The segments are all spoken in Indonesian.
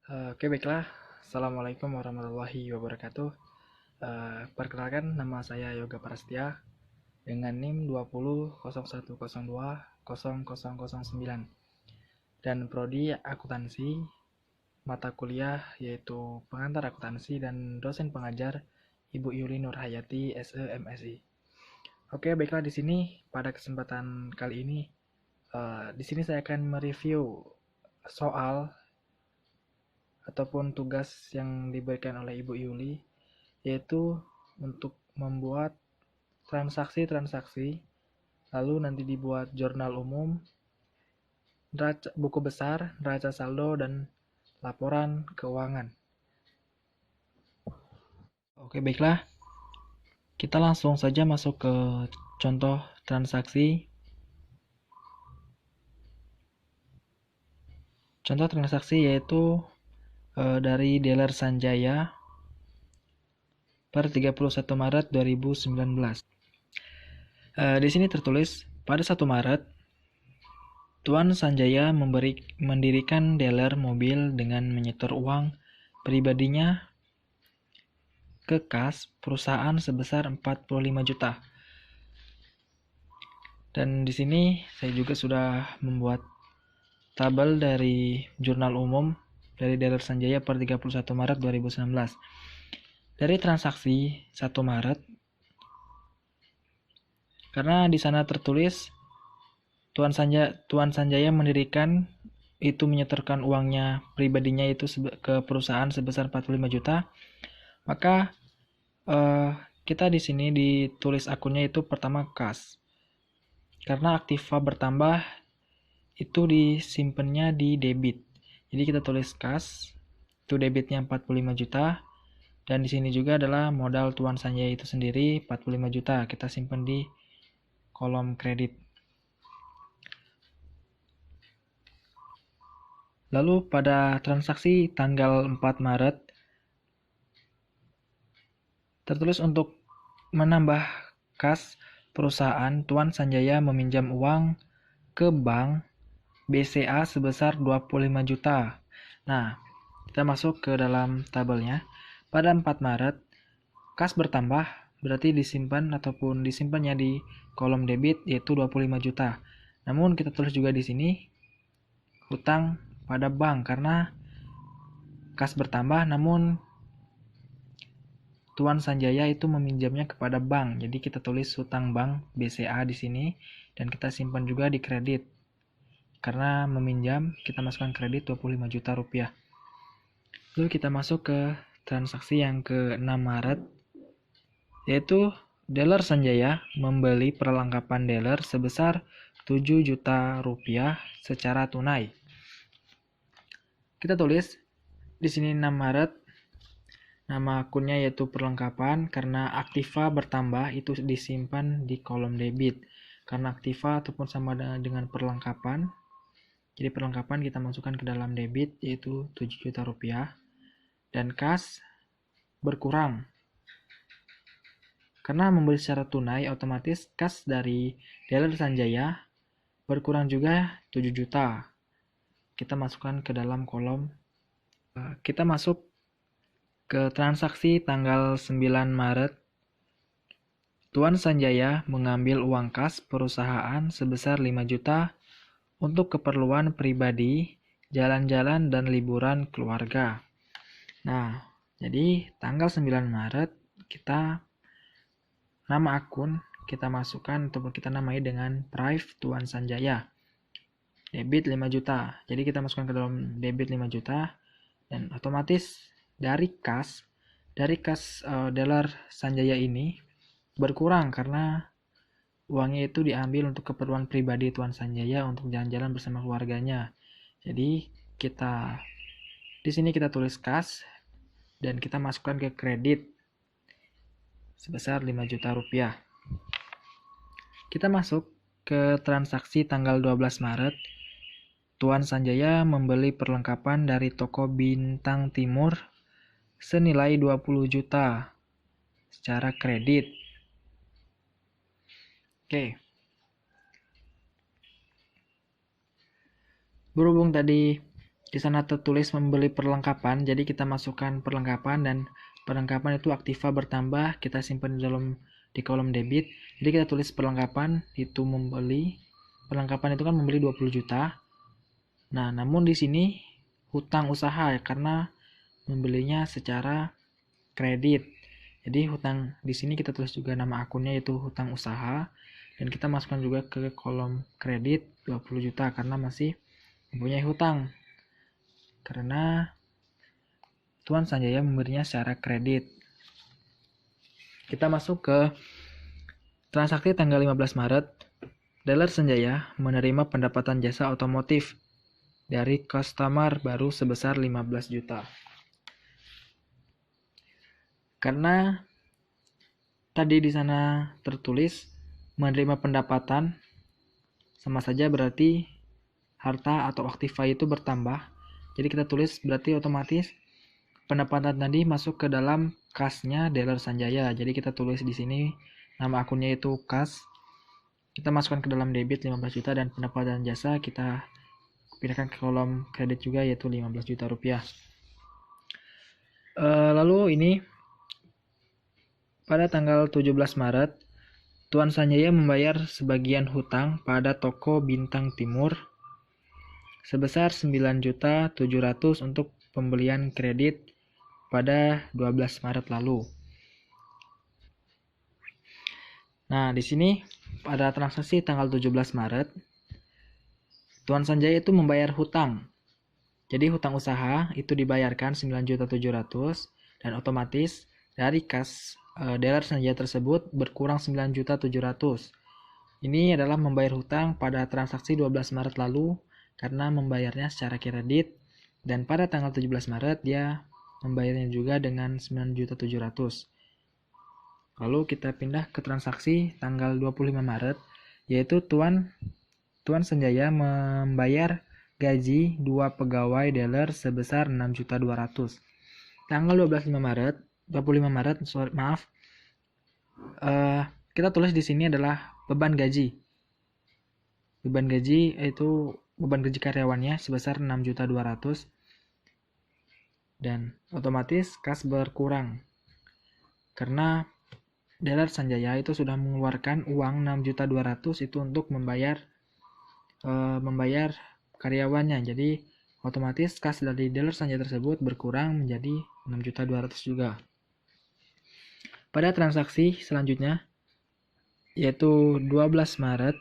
Oke, baiklah. Assalamualaikum warahmatullahi wabarakatuh. Perkenalkan, nama saya Yoga Prastia dengan NIM 2001020009 dan prodi akuntansi, mata kuliah yaitu pengantar akuntansi dan dosen pengajar Ibu Yuli Nurhayati SE MSI. Oke, baiklah, di sini pada kesempatan kali ini di sini saya akan mereview soal ataupun tugas yang diberikan oleh Ibu Yuli, yaitu untuk membuat transaksi-transaksi, lalu nanti dibuat jurnal umum, buku besar, neraca saldo, dan laporan keuangan. Oke, baiklah. Kita langsung saja masuk ke contoh transaksi. Contoh transaksi yaitu dari dealer Sanjaya per 31 Maret 2019. Di sini tertulis, pada 1 Maret, Tuan Sanjaya mendirikan dealer mobil dengan menyetor uang pribadinya ke kas perusahaan sebesar 45 juta. Dan di sini saya juga sudah membuat tabel dari jurnal umum dari dealer Sanjaya per 31 Maret 2019. Dari transaksi 1 Maret, karena di sana tertulis Tuan Sanjaya mendirikan itu menyetorkan uangnya pribadinya itu ke perusahaan sebesar 45 juta, maka kita di sini ditulis akunnya itu pertama kas. Karena aktiva bertambah itu disimpannya di debit. Jadi kita tulis kas, itu debitnya 45 juta, dan di sini juga adalah modal Tuan Sanjaya itu sendiri 45 juta. Kita simpan di kolom kredit. Lalu pada transaksi tanggal 4 Maret, tertulis untuk menambah kas perusahaan, Tuan Sanjaya meminjam uang ke bank BCA sebesar 25 juta. Nah, kita masuk ke dalam tabelnya. Pada 4 Maret, kas bertambah, berarti disimpan ataupun disimpannya di kolom debit yaitu 25 juta. Namun kita tulis juga di sini hutang pada bank karena kas bertambah namun Tuan Sanjaya itu meminjamnya kepada bank. Jadi kita tulis hutang bank BCA di sini dan kita simpan juga di kredit. Karena meminjam, kita masukkan kredit 25 juta rupiah. Lalu kita masuk ke transaksi yang ke-6 Maret, yaitu dealer Sanjaya membeli perlengkapan dealer sebesar 7 juta rupiah secara tunai. Kita tulis di sini 6 Maret, nama akunnya yaitu perlengkapan, karena aktiva bertambah itu disimpan di kolom debit. Karena aktiva ataupun sama dengan perlengkapan, jadi perlengkapan kita masukkan ke dalam debit yaitu 7 juta rupiah. Dan kas berkurang. Karena membeli secara tunai, otomatis kas dari dealer Sanjaya berkurang juga 7 juta. Kita masukkan ke dalam kolom. Kita masuk ke transaksi tanggal 9 Maret. Tuan Sanjaya mengambil uang kas perusahaan sebesar 5 juta untuk keperluan pribadi, jalan-jalan, dan liburan keluarga. Nah, jadi tanggal 9 Maret kita nama akun kita masukkan ataupun kita namai dengan Prive Tuan Sanjaya. Debit 5 juta. Jadi kita masukkan ke dalam debit 5 juta dan otomatis dari kas dealer Sanjaya ini berkurang karena uangnya itu diambil untuk keperluan pribadi Tuan Sanjaya untuk jalan-jalan bersama keluarganya. Jadi di sini kita tulis kas dan kita masukkan ke kredit sebesar 5 juta rupiah. Kita masuk ke transaksi tanggal 12 Maret. Tuan Sanjaya membeli perlengkapan dari toko Bintang Timur senilai 20 juta secara kredit. Oke. Berhubung tadi di sana tertulis membeli perlengkapan, jadi kita masukkan perlengkapan dan perlengkapan itu aktiva bertambah, kita simpan di kolom debit. Jadi kita tulis perlengkapan itu membeli. Perlengkapan itu kan membeli 20 juta. Nah, namun di sini hutang usaha ya, karena membelinya secara kredit. Jadi hutang di sini kita tulis juga nama akunnya yaitu hutang usaha dan kita masukkan juga ke kolom kredit 20 juta karena masih mempunyai hutang. Karena Tuan Sanjaya memberinya secara kredit. Kita masuk ke transaksi tanggal 15 Maret. Dealer Sanjaya menerima pendapatan jasa otomotif dari customer baru sebesar 15 juta. Karena tadi di sana tertulis menerima pendapatan, sama saja berarti harta atau aktiva itu bertambah. Jadi kita tulis berarti otomatis pendapatan tadi masuk ke dalam kasnya Dealer Sanjaya. Jadi kita tulis di sini nama akunnya itu kas. Kita masukkan ke dalam debit 15 juta dan pendapatan jasa kita pindahkan ke kolom kredit juga yaitu 15 juta rupiah. Lalu ini pada tanggal 17 Maret Tuan Sanjaya membayar sebagian hutang pada toko Bintang Timur sebesar 9.700.000 untuk pembelian kredit pada 12 Maret lalu. Nah, di sini pada transaksi tanggal 17 Maret, Tuan Sanjaya itu membayar hutang. Jadi hutang usaha itu dibayarkan 9.700.000 dan otomatis dari kas Dealer Sanjaya tersebut berkurang 9.700.000. Ini adalah membayar hutang pada transaksi 12 Maret lalu karena membayarnya secara kredit dan pada tanggal 17 Maret dia membayarnya juga dengan 9.700.000. Lalu kita pindah ke transaksi tanggal 25 Maret yaitu Tuan Sanjaya membayar gaji 2 pegawai dealer sebesar 6.200.000. Tanggal 25 Maret, kita tulis di sini adalah beban gaji. Beban gaji itu beban gaji karyawannya sebesar 6.200.000 dan otomatis kas berkurang karena Dealer Sanjaya itu sudah mengeluarkan uang 6.200.000 itu untuk membayar karyawannya. Jadi otomatis kas dari Dealer Sanjaya tersebut berkurang menjadi 6.200.000 juga. Pada transaksi selanjutnya yaitu 12 Maret,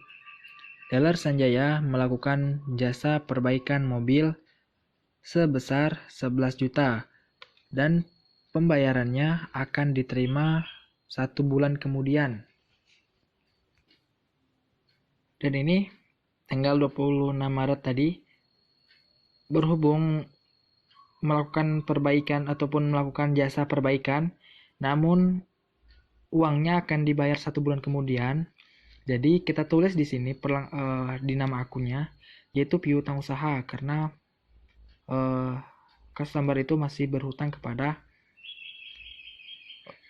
Dealer Sanjaya melakukan jasa perbaikan mobil sebesar 11 juta dan pembayarannya akan diterima 1 bulan kemudian. Dan ini tanggal 26 Maret tadi berhubung melakukan perbaikan ataupun melakukan jasa perbaikan, namun uangnya akan dibayar 1 bulan kemudian. Jadi kita tulis di sini di nama akunnya yaitu piutang usaha karena customer itu masih berhutang kepada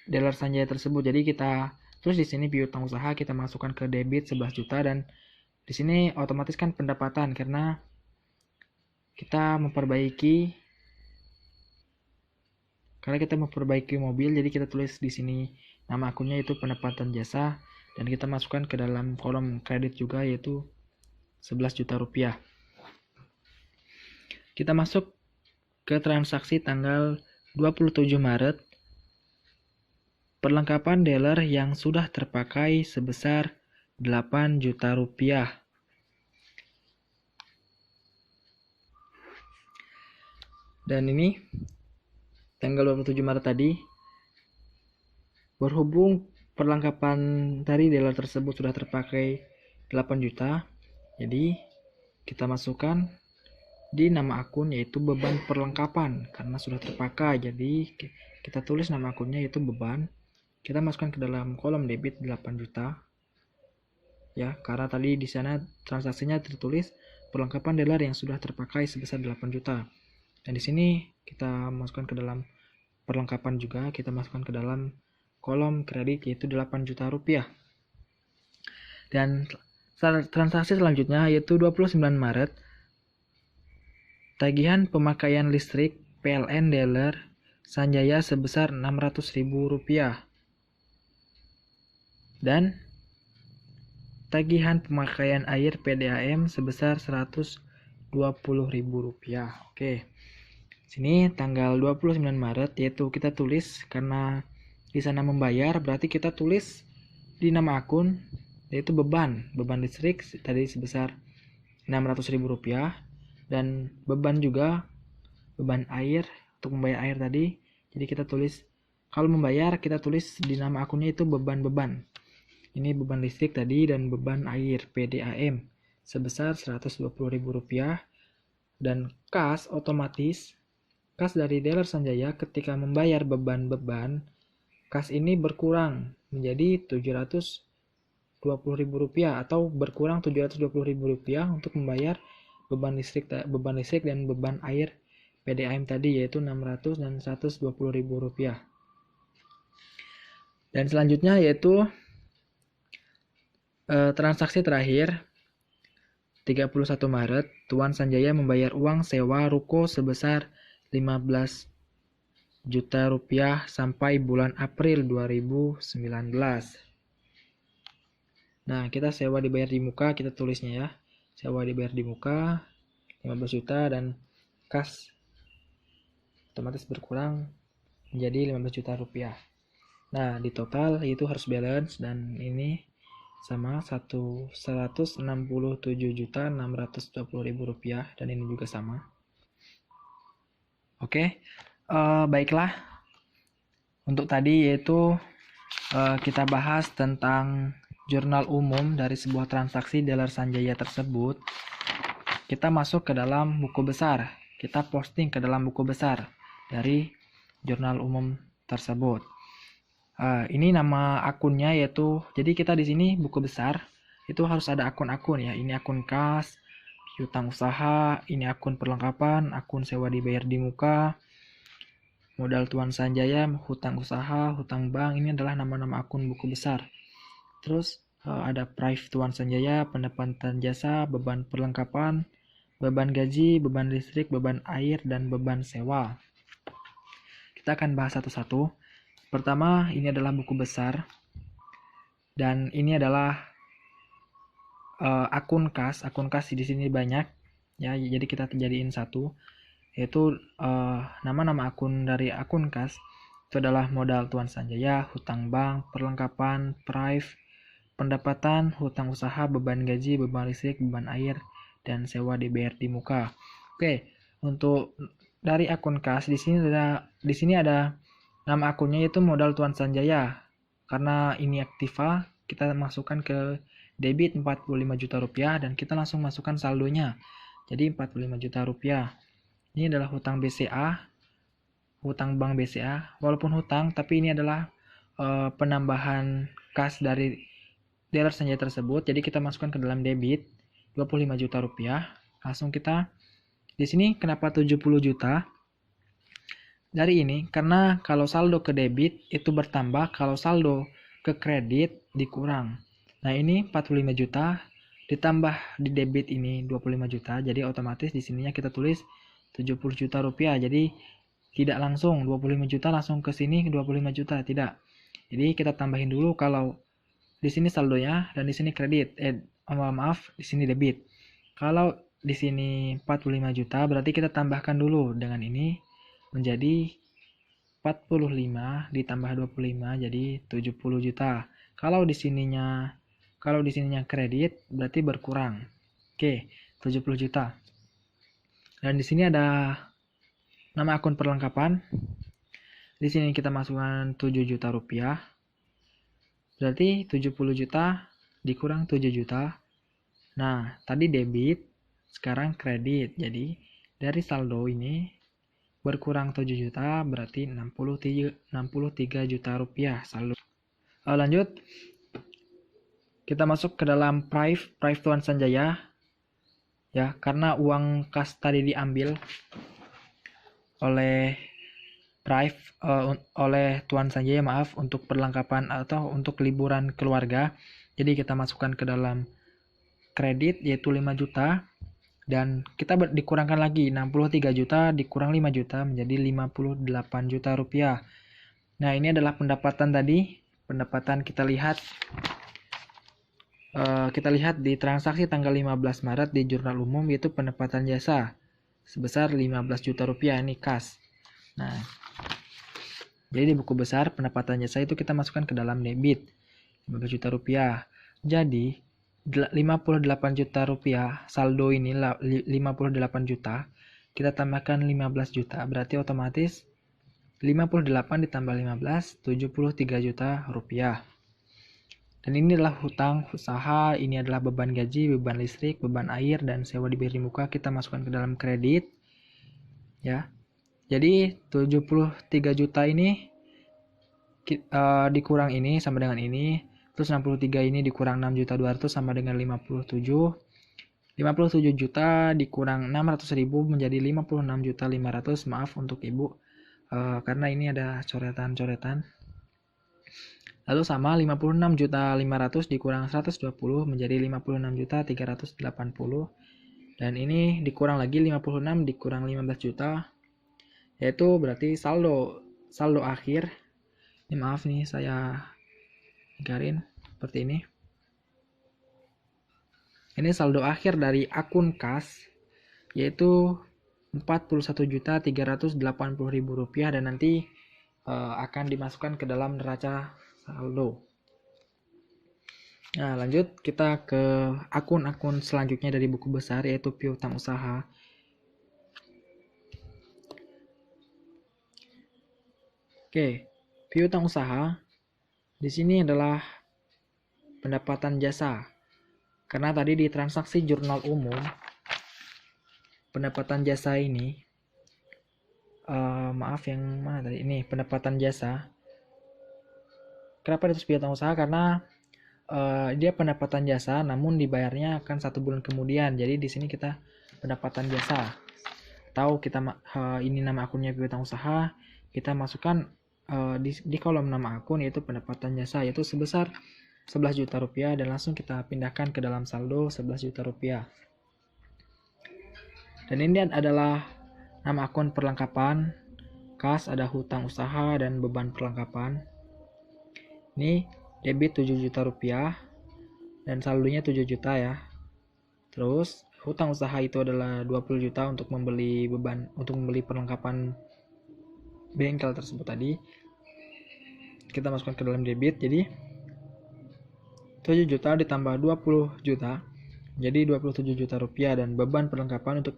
Dealer Sanjaya tersebut. Jadi kita terus di sini piutang usaha kita masukkan ke debit 11 juta dan di sini otomatis kan pendapatan karena kita memperbaiki mobil, jadi kita tulis di sini nama akunnya itu pendapatan jasa dan kita masukkan ke dalam kolom kredit juga yaitu 11 juta rupiah. Kita masuk ke transaksi tanggal 27 Maret. Perlengkapan dealer yang sudah terpakai sebesar 8 juta rupiah. Dan ini tanggal 27 Maret tadi, berhubung perlengkapan dari dealer tersebut sudah terpakai 8 juta, jadi kita masukkan di nama akun yaitu beban perlengkapan karena sudah terpakai. Jadi kita tulis nama akunnya yaitu beban. Kita masukkan ke dalam kolom debit 8 juta. Ya, karena tadi di sana transaksinya tertulis perlengkapan dealer yang sudah terpakai sebesar 8 juta. Dan di sini kita masukkan ke dalam perlengkapan juga, kita masukkan ke dalam kolom kredit yaitu 8 juta rupiah. Dan transaksi selanjutnya yaitu 29 Maret. tagihan pemakaian listrik PLN Dealer Sanjaya sebesar Rp600.000 dan tagihan pemakaian air PDAM sebesar Rp120.000. Oke. Sini tanggal 29 Maret yaitu kita tulis karena di sana membayar berarti kita tulis di nama akun yaitu beban listrik tadi sebesar Rp600.000 dan beban juga beban air untuk membayar air tadi. Jadi kita tulis kalau membayar kita tulis di nama akunnya itu beban. Ini beban listrik tadi dan beban air PDAM sebesar Rp120.000 dan kas otomatis kas dari Dealer Sanjaya ketika membayar beban, kas ini berkurang menjadi Rp720.000 atau berkurang Rp720.000 untuk membayar beban listrik dan beban air PDAM tadi yaitu Rp600 dan Rp120.000. Dan selanjutnya yaitu transaksi terakhir 31 Maret Tuan Sanjaya membayar uang sewa ruko sebesar Rp15 juta sampai bulan April 2019. Nah, kita sewa dibayar di muka, kita tulisnya ya. Sewa dibayar di muka 15 juta dan kas otomatis berkurang menjadi Rp15 juta. Nah, di total itu harus balance dan ini sama Rp167.620.000 dan ini juga sama. Oke, baiklah. Untuk tadi yaitu kita bahas tentang jurnal umum dari sebuah transaksi Dealer Sanjaya tersebut. Kita masuk ke dalam buku besar. Kita posting ke dalam buku besar dari jurnal umum tersebut. Ini nama akunnya yaitu, jadi kita di sini buku besar itu harus ada akun-akun ya. Ini akun kas, hutang usaha, ini akun perlengkapan, akun sewa dibayar di muka, modal Tuan Sanjaya, hutang usaha, hutang bank, ini adalah nama-nama akun buku besar. Terus ada prive Tuan Sanjaya, pendapatan jasa, beban perlengkapan, beban gaji, beban listrik, beban air, dan beban sewa. Kita akan bahas satu-satu. Pertama, ini adalah buku besar, dan ini adalah akun kas di sini banyak ya, jadi kita jadiin satu yaitu nama-nama akun dari akun kas itu adalah modal Tuan Sanjaya, hutang bank, perlengkapan, prive, pendapatan, hutang usaha, beban gaji, beban listrik, beban air, dan sewa dibayar di muka. Oke, untuk dari akun kas di sini ada nama akunnya yaitu modal Tuan Sanjaya. Karena ini aktiva, kita masukkan ke debit Rp45 juta dan kita langsung masukkan saldonya. Jadi Rp45 juta. Ini adalah hutang BCA, hutang bank BCA. Walaupun hutang, tapi ini adalah penambahan kas dari Dealer Sanjaya tersebut. Jadi kita masukkan ke dalam debit Rp25 juta. Langsung kita di sini kenapa 70 juta? Dari ini karena kalau saldo ke debit itu bertambah, kalau saldo ke kredit dikurang. Nah, ini 45 juta ditambah di debit ini 25 juta. Jadi otomatis di sininya kita tulis 70 juta rupiah. Jadi tidak langsung 25 juta langsung ke sini 25 juta, tidak. Jadi kita tambahin dulu kalau di sini saldonya dan di sini kredit. Di sini debit. Kalau di sini 45 juta berarti kita tambahkan dulu dengan ini menjadi 45 ditambah 25 jadi 70 juta. Kalau di sininya kredit berarti berkurang. Oke, 70 juta. Dan di sini ada nama akun perlengkapan. Di sini kita masukkan 7 juta rupiah. Berarti 70 juta dikurang 7 juta. Nah, tadi debit, sekarang kredit. Jadi dari saldo ini berkurang 7 juta berarti 63 juta rupiah saldo. Lanjut. Kita masuk ke dalam prive Tuan Sanjaya ya, karena uang kas tadi diambil oleh oleh Tuan Sanjaya untuk perlengkapan atau untuk liburan keluarga. Jadi kita masukkan ke dalam kredit yaitu 5 juta. Dan kita dikurangkan lagi 63 juta dikurang 5 juta menjadi 58 juta rupiah. Nah, ini adalah pendapatan tadi. Pendapatan kita lihat di transaksi tanggal 15 Maret di jurnal umum, yaitu pendapatan jasa sebesar 15 juta rupiah, ini kas. Nah, jadi di buku besar pendapatan jasa itu kita masukkan ke dalam debit 15 juta rupiah. Jadi 58 juta rupiah, saldo ini 58 juta, kita tambahkan 15 juta, berarti otomatis 58 ditambah 15, 73 juta rupiah. Dan ini adalah hutang usaha, ini adalah beban gaji, beban listrik, beban air, dan sewa di bayar di muka, kita masukkan ke dalam kredit. Ya, jadi 73 juta ini dikurang ini sama dengan ini. Terus 63 ini dikurang 6.200.000 sama dengan 57. 57 juta dikurang 600.000 menjadi 56.500.000. Maaf untuk Ibu, karena ini ada coretan-coretan. Lalu sama 56.500.000 dikurang 120 menjadi 56.380.000. Dan ini dikurang lagi 56 dikurang 15 juta, yaitu berarti saldo akhir. Ini maaf nih, saya garin seperti ini. Ini saldo akhir dari akun kas, yaitu 41.380.000 rupiah, dan nanti akan dimasukkan ke dalam neraca saldo. Nah, lanjut kita ke akun-akun selanjutnya dari buku besar, yaitu piutang usaha. Oke, piutang usaha di sini adalah pendapatan jasa. Karena tadi di transaksi jurnal umum, pendapatan jasa ini, maaf yang mana tadi? Ini pendapatan jasa. Kenapa ditulis piutang usaha? Karena dia pendapatan jasa, namun dibayarnya akan 1 bulan kemudian. Jadi di sini kita pendapatan jasa. Tahu kita ini nama akunnya piutang usaha, kita masukkan di kolom nama akun, yaitu pendapatan jasa, yaitu sebesar 11 juta rupiah, dan langsung kita pindahkan ke dalam saldo 11 juta rupiah. Dan ini adalah nama akun perlengkapan kas, ada hutang usaha dan beban perlengkapan. Ini debit 7 juta rupiah dan saldonya 7 juta ya. Terus hutang usaha itu adalah 20 juta untuk membeli perlengkapan bengkel tersebut tadi. Kita masukkan ke dalam debit, jadi 7 juta ditambah 20 juta jadi 27 juta rupiah. Dan beban perlengkapan untuk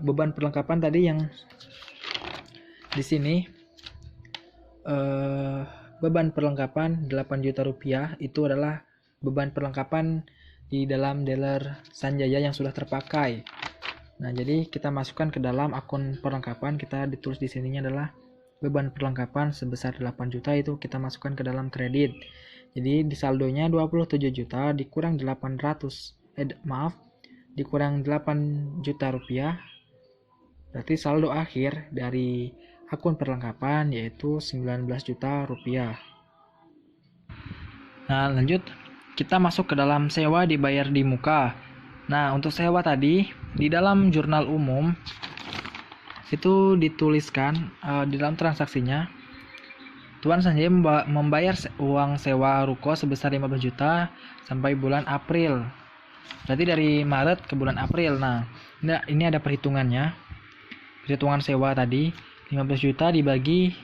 beban perlengkapan tadi yang di sini beban perlengkapan 8 juta rupiah itu adalah beban perlengkapan di dalam dealer Sanjaya yang sudah terpakai. Nah, jadi kita masukkan ke dalam akun perlengkapan, kita ditulis di sininya adalah beban perlengkapan sebesar 8 juta, itu kita masukkan ke dalam kredit. Jadi di saldonya 27 juta dikurang dikurang 8 juta rupiah. Berarti saldo akhir dari akun perlengkapan yaitu 19 juta rupiah. Nah, lanjut kita masuk ke dalam sewa dibayar di muka. Nah, untuk sewa tadi di dalam jurnal umum itu dituliskan di dalam transaksinya, Tuan Sanjaya membayar uang sewa ruko sebesar 15 juta sampai bulan April. Berarti dari Maret ke bulan April. Nah, ini ada perhitungannya. Perhitungan sewa tadi 15 juta dibagi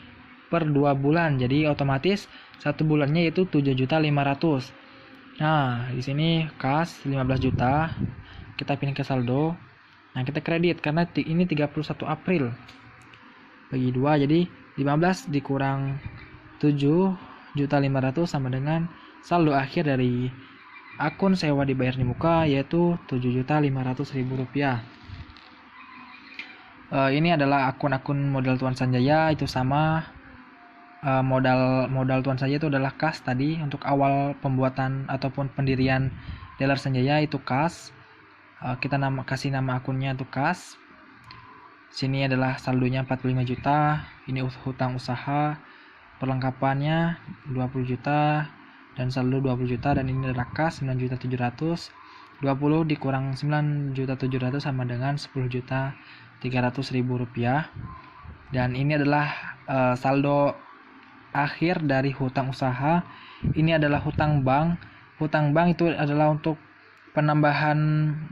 per 2 bulan. Jadi otomatis 1 bulannya itu 7.500.000. Nah, di sini kas 15 juta. Kita pindah ke saldo. Nah, kita kredit karena ini 31 April. Bagi 2, jadi 15 dikurang 7.500.000 sama dengan saldo akhir dari akun sewa dibayar di muka yaitu 7.500.000 rupiah. Ini adalah akun-akun modal Tuan Sanjaya, itu sama modal Tuan Sanjaya itu adalah kas tadi. Untuk awal pembuatan ataupun pendirian dealer Sanjaya itu kas. Kita kasih nama akunnya itu kas. Sini adalah saldonya 45 juta. Ini hutang usaha. Perlengkapannya 20 juta dan saldo 20 juta, dan ini adalah kas 9.700.000. 20 dikurang 9.700.000 sama dengan 10.300.000 rupiah. Dan ini adalah saldo akhir dari hutang usaha. Ini adalah hutang bank. Hutang bank itu adalah untuk penambahan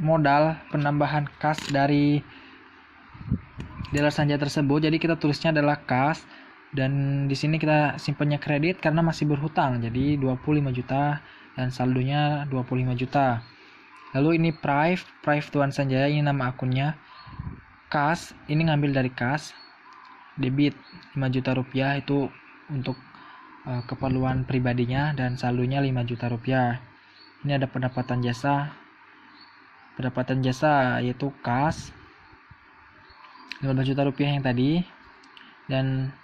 modal, penambahan kas dari dealer Sanjaya tersebut. Jadi kita tulisnya adalah kas, dan di sini kita simpannya kredit karena masih berhutang. Jadi 25 juta dan saldonya 25 juta. Lalu ini Prive Tuan Sanjaya, ini nama akunnya. Kas, ini ngambil dari kas. Debit 5 juta rupiah itu untuk keperluan pribadinya, dan saldonya 5 juta rupiah. Ini ada pendapatan jasa. Pendapatan jasa yaitu kas 15 juta rupiah yang tadi, dan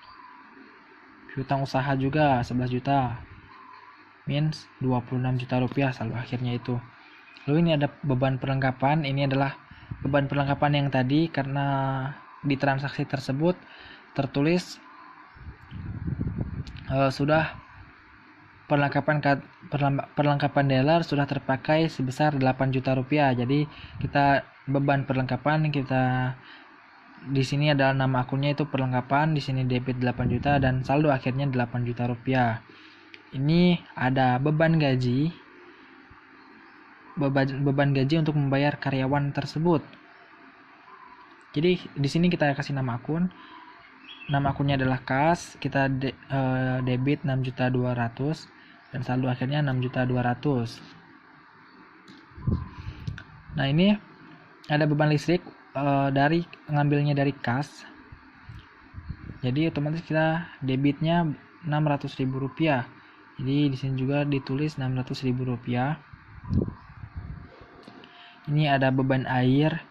hutang usaha juga 11 juta, means 26 juta rupiah saldo akhirnya itu. Lalu ini ada beban perlengkapan. Ini adalah beban perlengkapan yang tadi, karena di transaksi tersebut tertulis sudah perlengkapan dealer sudah terpakai sebesar 8 juta rupiah. Jadi kita beban perlengkapan kita di sini adalah nama akunnya itu perlengkapan, di sini debit 8 juta dan saldo akhirnya 8 juta rupiah. Ini ada beban gaji. Beban gaji untuk membayar karyawan tersebut. Jadi di sini kita kasih nama akun. Nama akunnya adalah kas, kita debit 6.200.000 dan saldo akhirnya 6.200.000. Nah, ini ada beban listrik dari ngambilnya dari kas. Jadi otomatis kita debitnya 600.000 rupiah. Jadi di sini juga ditulis 600.000 rupiah. Ini ada beban air,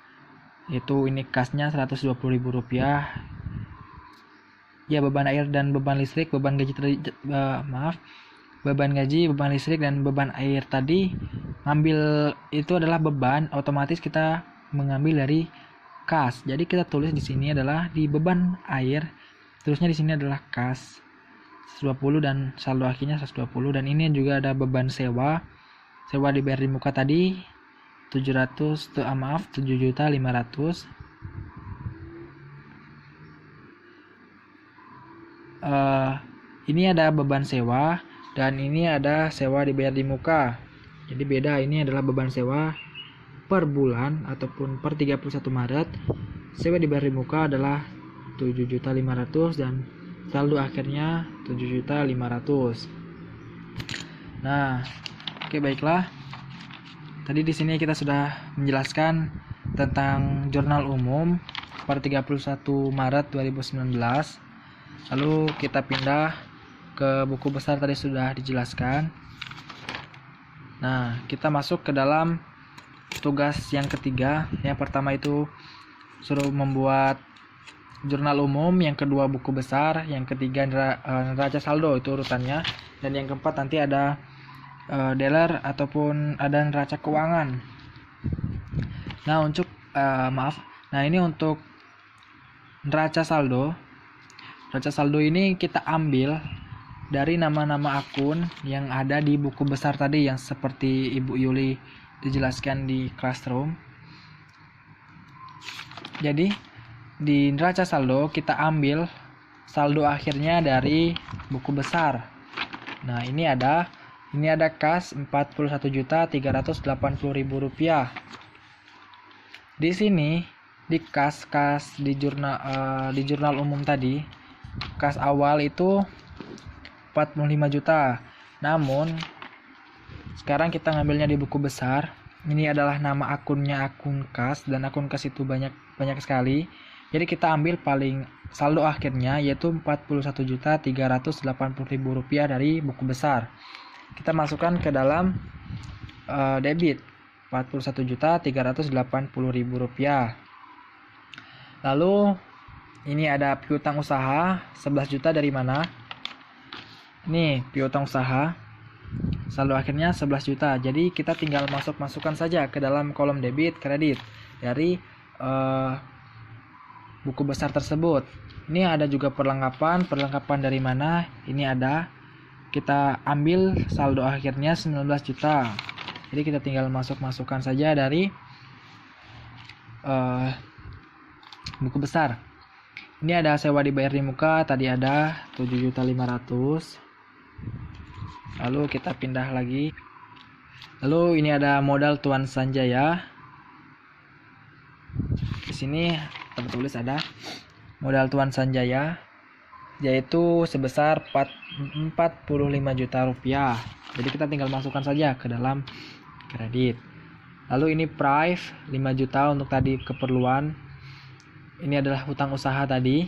yaitu ini kasnya 120.000 rupiah. Ya, beban air dan beban listrik, beban gaji beban gaji, beban listrik dan beban air tadi ngambil itu adalah beban, otomatis kita mengambil dari kas. Jadi kita tulis di sini adalah di beban air, terusnya di sini adalah kas 120 dan saldo akhirnya 120. Dan ini juga ada beban sewa. Sewa dibayar di muka tadi 7.500.000. Ini ada beban sewa dan ini ada sewa dibayar di muka. Jadi beda, ini adalah beban sewa per bulan ataupun per 31 Maret. Sewa dibayar di muka adalah 7.500.000 dan saldo akhirnya 7.500.000. Nah, oke, baiklah. Tadi di sini kita sudah menjelaskan tentang jurnal umum per 31 Maret 2019. Lalu kita pindah ke buku besar, tadi sudah dijelaskan. Nah, kita masuk ke dalam tugas yang ketiga. Yang pertama itu suruh membuat jurnal umum, yang kedua buku besar, yang ketiga neraca saldo, itu urutannya. Dan yang keempat nanti ada dealer ataupun ada neraca keuangan. Nah, ini untuk neraca saldo. Neraca saldo ini kita ambil dari nama-nama akun yang ada di buku besar tadi, yang seperti Ibu Yuli dijelaskan di classroom. Jadi di neraca saldo kita ambil saldo akhirnya dari buku besar. Nah, ini ada kas 41.380.000 rupiah. Di sini di kas di jurnal umum tadi, kas awal itu 45 juta. Namun sekarang kita ngambilnya di buku besar. Ini adalah nama akunnya akun kas, dan akun kas itu banyak sekali. Jadi kita ambil paling saldo akhirnya yaitu 41.380.000 rupiah dari buku besar. Kita masukkan ke dalam debit 41.380.000 rupiah. Lalu ini ada piutang usaha 11 juta dari mana? Nih, piutang usaha saldo akhirnya 11 juta. Jadi kita tinggal masukkan saja ke dalam kolom debit kredit dari buku besar tersebut. Ini ada juga perlengkapan dari mana? Ini ada, kita ambil saldo akhirnya 19 juta. Jadi kita tinggal masukkan saja dari buku besar. Ini ada sewa dibayar di muka, tadi ada 7.500.000. Lalu kita pindah lagi. Lalu ini ada modal Tuan Sanjaya. Di sini tertulis ada modal Tuan Sanjaya, yaitu sebesar 45 juta rupiah. Jadi kita tinggal masukkan saja ke dalam kredit. Lalu ini price 5 juta untuk tadi keperluan. Ini adalah hutang usaha tadi.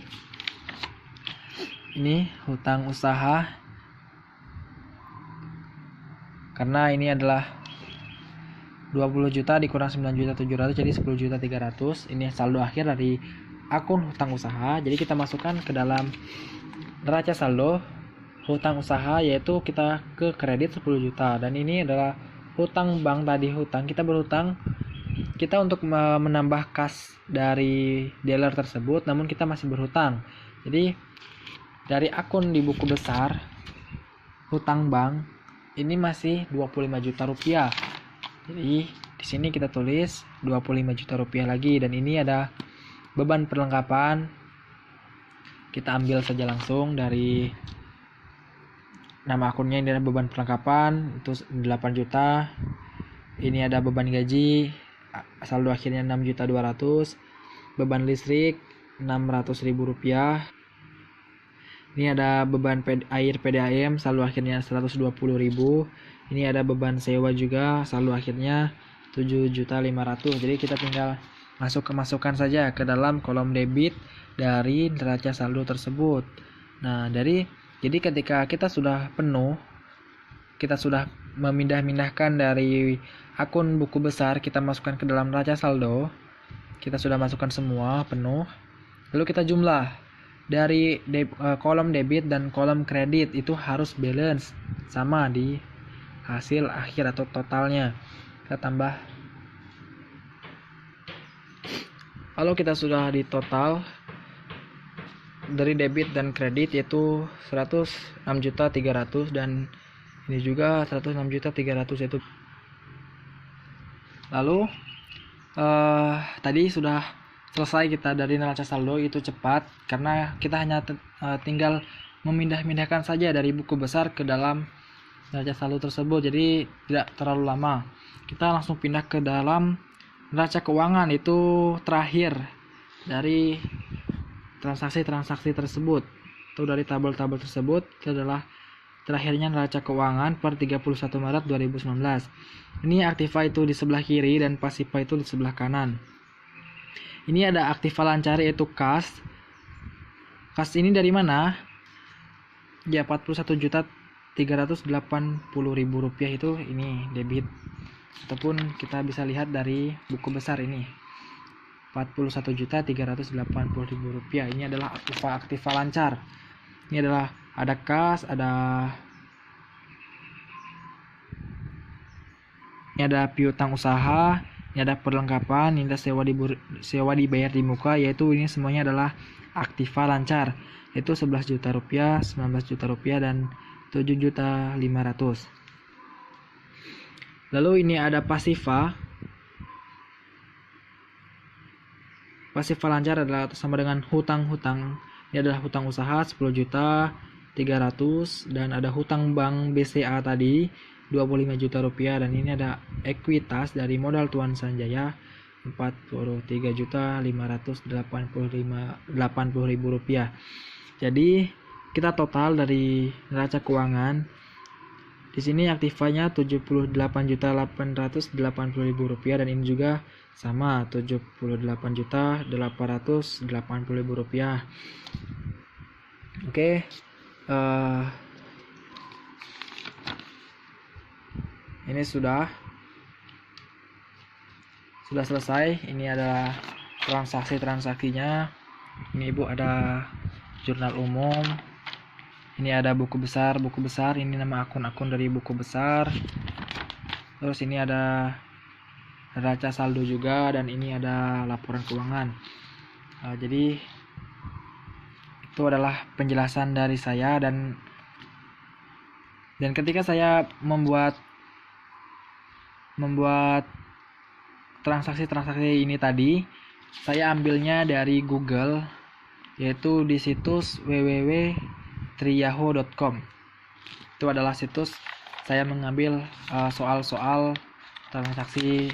Ini hutang usaha. Karena ini adalah 20 juta dikurang 9.700.000 jadi 10.300.000. Ini saldo akhir dari akun hutang usaha. Jadi kita masukkan ke dalam neraca saldo hutang usaha, yaitu kita ke kredit 10 juta. Dan ini adalah hutang bank tadi, hutang kita berhutang kita untuk menambah kas dari dealer tersebut, namun kita masih berhutang. Jadi dari akun di buku besar hutang bank ini masih 25 juta rupiah. Jadi di sini kita tulis 25 juta rupiah lagi, dan ini ada beban perlengkapan. Kita ambil saja langsung dari nama akunnya. Ini ada beban perlengkapan itu 8 juta. Ini ada beban gaji, saldo akhirnya 6.200.000. Beban listrik 600.000 rupiah. Ini ada beban air PDAM, saldo akhirnya 120.000. Ini ada beban sewa juga, saldo akhirnya 7.500.000. Jadi kita tinggal masukkan saja ke dalam kolom debit dari neraca saldo tersebut. Nah, jadi ketika kita sudah penuh, kita sudah memindahkan dari akun buku besar, kita masukkan ke dalam neraca saldo. Kita sudah masukkan semua penuh. Lalu kita jumlah dari kolom debit dan kolom kredit itu harus balance sama di hasil akhir atau totalnya. Kita tambah. Kalau kita sudah di total dari debit dan kredit yaitu 106.300.000 dan ini juga 106.300.000 yaitu. Lalu tadi sudah selesai kita dari neraca saldo, itu cepat karena kita hanya tinggal memindahkan saja dari buku besar ke dalam neraca saldo tersebut, jadi tidak terlalu lama. Kita langsung pindah ke dalam neraca keuangan, itu terakhir dari transaksi-transaksi tersebut. Itu dari tabel-tabel tersebut, itu adalah terakhirnya neraca keuangan per 31 Maret 2019. Ini aktiva itu di sebelah kiri dan pasiva itu di sebelah kanan. Ini ada aktiva lancar yaitu kas. Kas ini dari mana? Ya, 41.380.000 rupiah itu ini debit. Ataupun kita bisa lihat dari buku besar ini 41.380.000 rupiah. Ini adalah aktiva lancar. Ini adalah ada kas, ini ada piutang usaha, ini ada perlengkapan, ini ada sewa dibayar di muka, yaitu ini semuanya adalah aktiva lancar, yaitu 11 juta rupiah, 19 juta rupiah, dan 7.500.000. Lalu ini ada pasiva. Pasiva lancar adalah sama dengan hutang-hutang. Ini adalah hutang usaha 10.300.000 dan ada hutang bank BCA tadi 25 juta rupiah, dan ini ada ekuitas dari modal Tuan Sanjaya 43.580.000 rupiah. Jadi kita total dari neraca keuangan di sini aktivanya 78.880.000 rupiah, dan ini juga sama 78.880.000 rupiah. Oke, ini sudah selesai. Ini adalah transaksinya. Ini Ibu ada jurnal umum. Ini ada buku besar. Ini nama akun-akun dari buku besar. Terus ini ada neraca saldo juga, dan ini ada laporan keuangan. Jadi itu adalah penjelasan dari saya, dan ketika saya membuat membuat transaksi-transaksi ini tadi, saya ambilnya dari Google, yaitu di situs www.triyahoo.com. Itu adalah situs saya mengambil soal-soal transaksi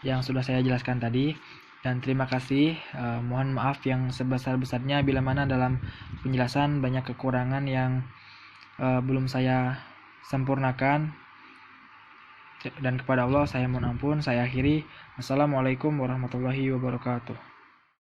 yang sudah saya jelaskan tadi. Dan terima kasih, mohon maaf yang sebesar-besarnya bila mana dalam penjelasan banyak kekurangan yang belum saya sempurnakan. Dan kepada Allah saya mohon ampun. Saya akhiri. Assalamualaikum warahmatullahi wabarakatuh.